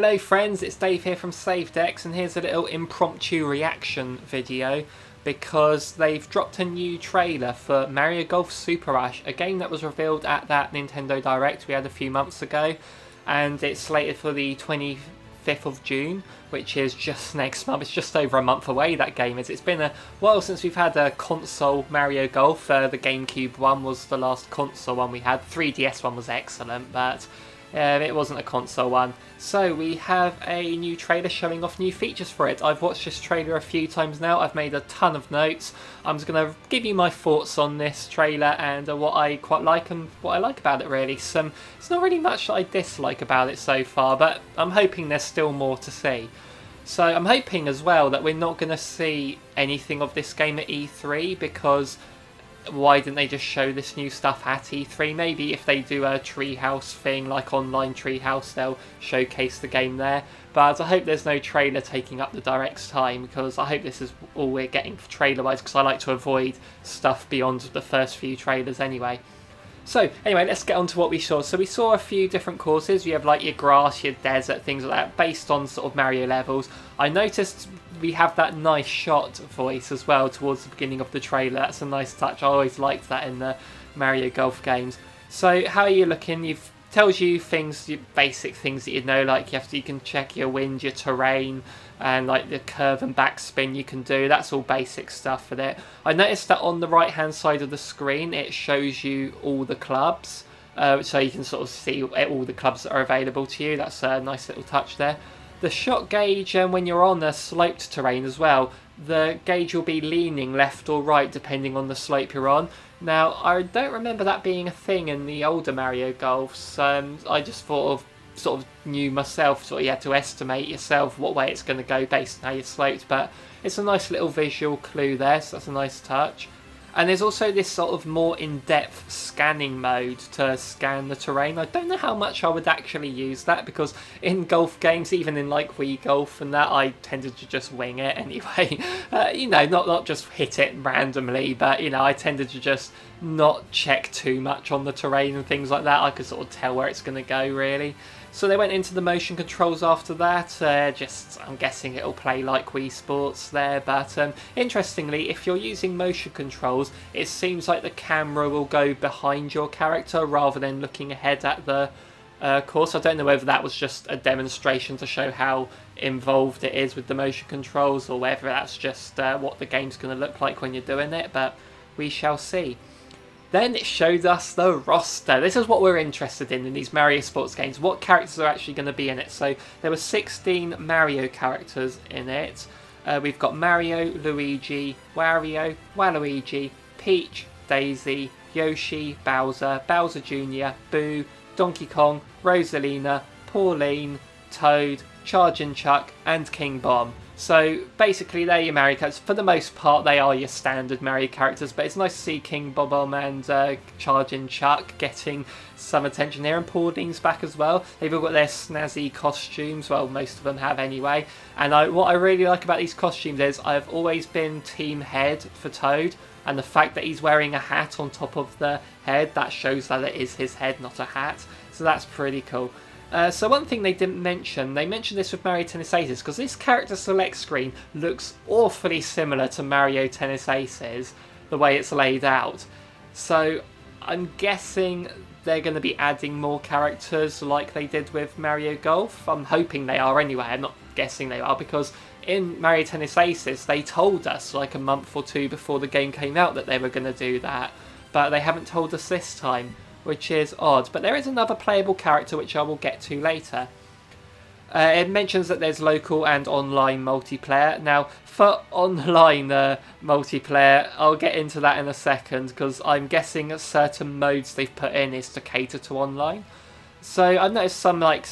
Hello friends, it's Dave here from SaveDex, and here's a little impromptu reaction video because they've dropped a new trailer for Mario Golf Super Rush, a game that was revealed at that Nintendo Direct we had a few months ago, and it's slated for the 25th of June, which is just next month. It's just over a month away, that game is. It's been a while since we've had a console Mario Golf. The GameCube one was the last console one we had. 3DS one was excellent, but it wasn't a console one. So we have a new trailer showing off new features for it. I've watched this trailer a few times now. I've made a ton of notes. I'm just going to give you my thoughts on this trailer and what I quite like and what I like about it, really. It's not really much that I dislike about it so far, but I'm hoping there's still more to see. So I'm hoping as well that we're not going to see anything of this game at E3, because why didn't they just show this new stuff at E3? Maybe if they do a Treehouse thing, like online Treehouse, they'll showcase the game there. But I hope there's no trailer taking up the Direct's time, because I hope this is all we're getting trailer-wise, because I like to avoid stuff beyond the first few trailers anyway. So anyway, let's get on to what we saw. So we saw a few different courses. You have like your grass, your desert, things like that, based on sort of Mario levels. I noticed we have that nice shot voice as well towards the beginning of the trailer. That's a nice touch. I always liked that in the Mario Golf games. So how are you looking? You've tells you things, your basic things that you know, like you can check your wind, your terrain, and like the curve and backspin you can do. That's all basic stuff for it. I noticed that on the right hand side of the screen it shows you all the clubs, so you can sort of see all the clubs that are available to you. That's a nice little touch there. The shot gauge, when you're on the sloped terrain as well, the gauge will be leaning left or right depending on the slope you're on. Now, I don't remember that being a thing in the older Mario Golfs. I just sort of knew myself, sort of you had to estimate yourself what way it's going to go based on how you're sloped, but it's a nice little visual clue there, so that's a nice touch. And there's also this sort of more in-depth scanning mode to scan the terrain. I don't know how much I would actually use that, because in golf games, even in like Wii Golf and that, I tended to just wing it anyway. Not just hit it randomly, but I tended to just not check too much on the terrain and things like that. I could sort of tell where it's going to go, really. So they went into the motion controls after that. I'm guessing it'll play like Wii Sports there, but interestingly, if you're using motion controls, it seems like the camera will go behind your character rather than looking ahead at the course. I don't know whether that was just a demonstration to show how involved it is with the motion controls, or whether that's just what the game's going to look like when you're doing it, but we shall see. Then it showed us the roster. This is what we're interested in these Mario sports games. What characters are actually going to be in it? So there were 16 Mario characters in it. We've got Mario, Luigi, Wario, Waluigi, Peach, Daisy, Yoshi, Bowser, Bowser Jr., Boo, Donkey Kong, Rosalina, Pauline, Toad, Chargin' Chuck, and King Bomb. So basically they're your Mario characters. For the most part they are your standard Mario characters, but it's nice to see King Bomb and Chargin' Chuck getting some attention here, and Pauline's back as well. They've all got their snazzy costumes, well most of them have anyway, and what I really like about these costumes is I've always been Team Head for Toad, and the fact that he's wearing a hat on top of the head, that shows that it is his head, not a hat, so that's pretty cool. So one thing they didn't mention, they mentioned this with Mario Tennis Aces, because this character select screen looks awfully similar to Mario Tennis Aces, the way it's laid out. So I'm guessing they're going to be adding more characters like they did with Mario Golf. I'm hoping they are anyway, I'm not guessing they are, because in Mario Tennis Aces they told us like a month or two before the game came out that they were going to do that, but they haven't told us this time, which is odd. But there is another playable character which I will get to later. It mentions that there's local and online multiplayer. Now, for online multiplayer, I'll get into that in a second, because I'm guessing certain modes they've put in is to cater to online. So I've noticed some like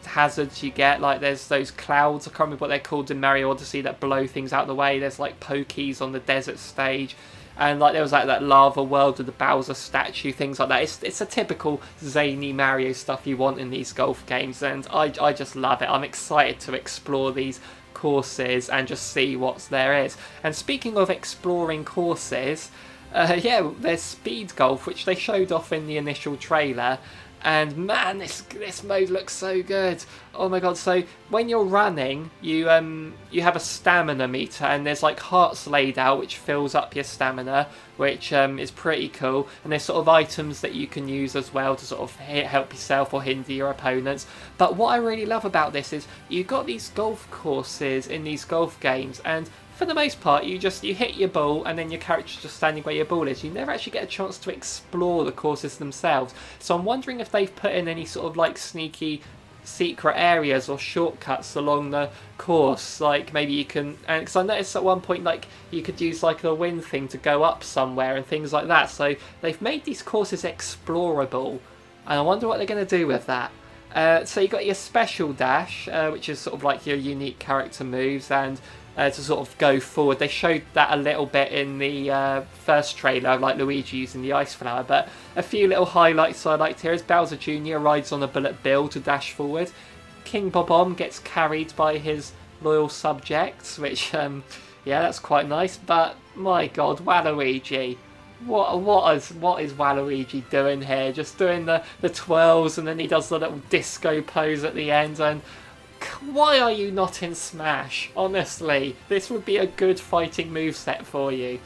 hazards you get, like there's those clouds, I can't remember what they're called in Mario Odyssey, that blow things out of the way. There's like pokies on the desert stage. And like there was like that lava world with the Bowser statue, things like that. It's a typical zany Mario stuff you want in these golf games, and I just love it. I'm excited to explore these courses and just see what there is. And speaking of exploring courses, there's Speed Golf, which they showed off in the initial trailer, And man, this mode looks so good. Oh my god, so when you're running, you have a stamina meter, and there's like hearts laid out which fills up your stamina, which is pretty cool. And there's sort of items that you can use as well to sort of help yourself or hinder your opponents. But what I really love about this is you've got these golf courses in these golf games, and for the most part you hit your ball and then your character's just standing where your ball is. You never actually get a chance to explore the courses themselves. So I'm wondering if they've put in any sort of like sneaky secret areas or shortcuts along the course, like maybe you can, and because I noticed at one point like you could use like a wind thing to go up somewhere and things like that. So they've made these courses explorable, and I wonder what they're going to do with that. So you got your special dash, which is sort of like your unique character moves, and to sort of go forward. They showed that a little bit in the first trailer, like Luigi using the ice flower, but a few little highlights I liked here is Bowser Jr. rides on a bullet bill to dash forward. King Bob-omb gets carried by his loyal subjects, which, yeah, that's quite nice, but my god, Waluigi. What is Waluigi doing here? Just doing the twirls, and then he does the little disco pose at the end, and why are you not in Smash? Honestly, this would be a good fighting moveset for you.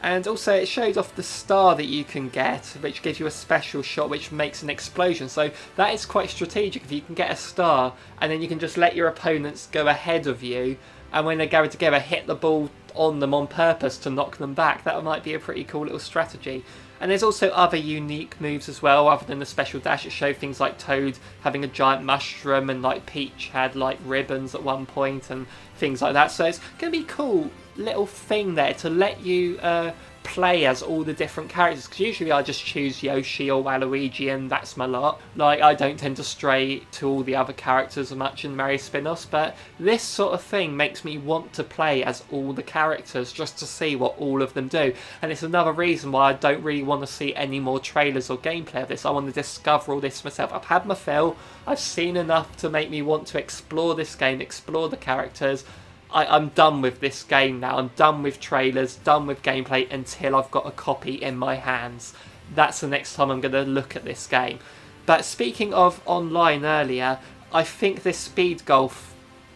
And also it shows off the star that you can get, which gives you a special shot which makes an explosion. So that is quite strategic. If you can get a star and then you can just let your opponents go ahead of you, and when they go together hit the ball on them on purpose to knock them back. That might be a pretty cool little strategy. And there's also other unique moves as well, other than the special dash. It showed things like Toad having a giant mushroom, and like Peach had like ribbons at one point and things like that. So it's going to be cool little thing there to let you play as all the different characters, because usually I just choose Yoshi or Waluigi and that's my lot. Like, I don't tend to stray to all the other characters as much in Mario spin-offs, but this sort of thing makes me want to play as all the characters just to see what all of them do. And it's another reason why I don't really want to see any more trailers or gameplay of this. I want to discover all this myself. I've had my fill. I've seen enough to make me want to explore this game, explore the characters. I'm done with this game now. I'm done with trailers, done with gameplay until I've got a copy in my hands. That's the next time I'm going to look at this game. But speaking of online earlier, I think this Speed Golf,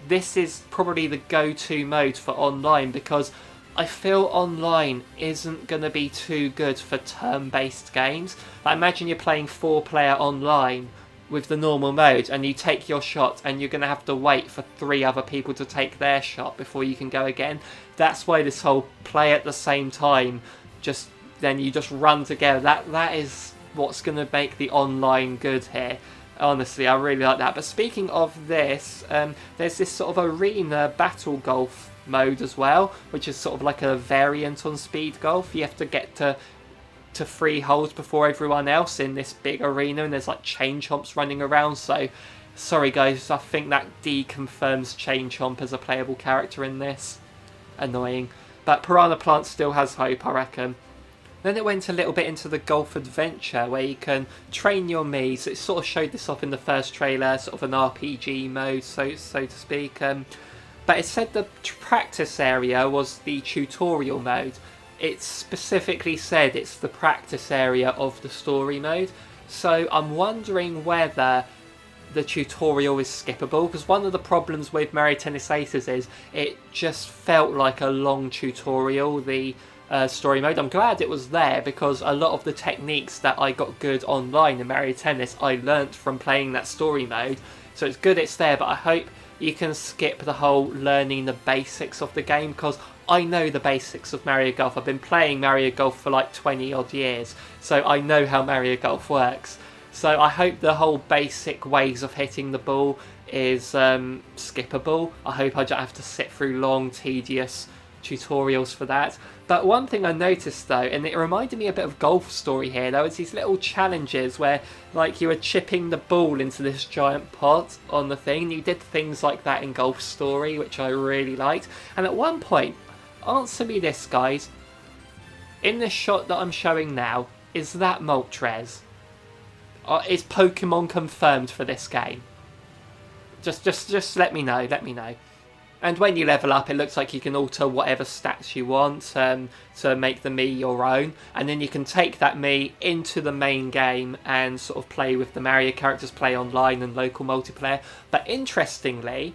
this is probably the go-to mode for online, because I feel online isn't going to be too good for turn-based games. Like, imagine you're playing 4-player online with the normal mode, and you take your shot and you're going to have to wait for 3 other people to take their shot before you can go again. That's why this whole play at the same time, then you just run together, that is what's going to make the online good here. Honestly, I really like that. But speaking of this, there's this sort of arena battle golf mode as well, which is sort of like a variant on Speed Golf. You have to get to 3 holes before everyone else in this big arena, and there's like Chain Chomps running around. So sorry guys, I think that deconfirms Chain Chomp as a playable character in this. Annoying. But Piranha Plant still has hope, I reckon. Then it went a little bit into the golf adventure, where you can train your Miis. It sort of showed this off in the first trailer, sort of an RPG mode, so to speak. But it said the practice area was the tutorial mode. It specifically said it's the practice area of the story mode. So I'm wondering whether the tutorial is skippable, because one of the problems with Mario Tennis Aces is it just felt like a long tutorial, the story mode. I'm glad it was there, because a lot of the techniques that I got good online in Mario Tennis I learnt from playing that story mode. So it's good it's there, but I hope you can skip the whole learning the basics of the game, because I know the basics of Mario Golf. I've been playing Mario Golf for like 20 odd years, so I know how Mario Golf works. So I hope the whole basic ways of hitting the ball is skippable. I hope I don't have to sit through long, tedious tutorials for that. But one thing I noticed though, and it reminded me a bit of Golf Story here, there was these little challenges where like you were chipping the ball into this giant pot on the thing. You did things like that in Golf Story, which I really liked. And at one point, answer me this guys, in this shot that I'm showing now, is that Moltres? Is Pokemon confirmed for this game? Just let me know, And when you level up, it looks like you can alter whatever stats you want to make the Mii your own. And then you can take that Mii into the main game and sort of play with the Mario characters, play online and local multiplayer. But interestingly,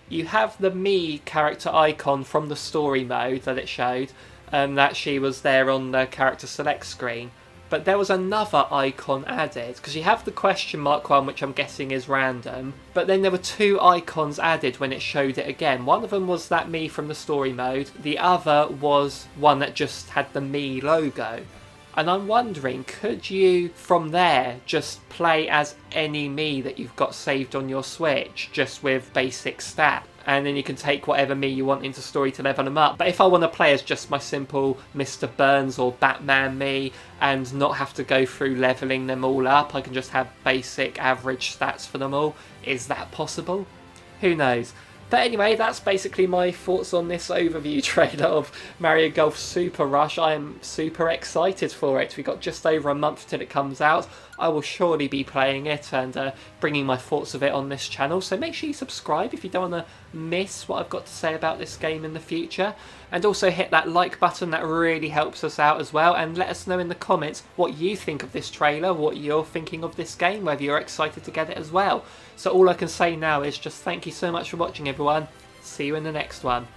you have the Mii character icon from the story mode that it showed, that she was there on the character select screen. But there was another icon added, because you have the question mark one, which I'm guessing is random, but then there were 2 icons added when it showed it again. One of them was that Mii from the story mode, the other was one that just had the Mii logo. And I'm wondering, could you from there just play as any Mii that you've got saved on your Switch, just with basic stats? And then you can take whatever Mii you want into story to level them up. But if I want to play as just my simple Mr. Burns or Batman Mii and not have to go through leveling them all up, I can just have basic average stats for them all. Is that possible? Who knows? But anyway, that's basically my thoughts on this overview trailer of Mario Golf Super Rush. I am super excited for it. We've got just over a month till it comes out. I will surely be playing it and bringing my thoughts of it on this channel. So make sure you subscribe if you don't want to miss what I've got to say about this game in the future. And also hit that like button, that really helps us out as well. And let us know in the comments what you think of this trailer, what you're thinking of this game, whether you're excited to get it as well. So all I can say now is just thank you so much for watching, everyone. See you in the next one.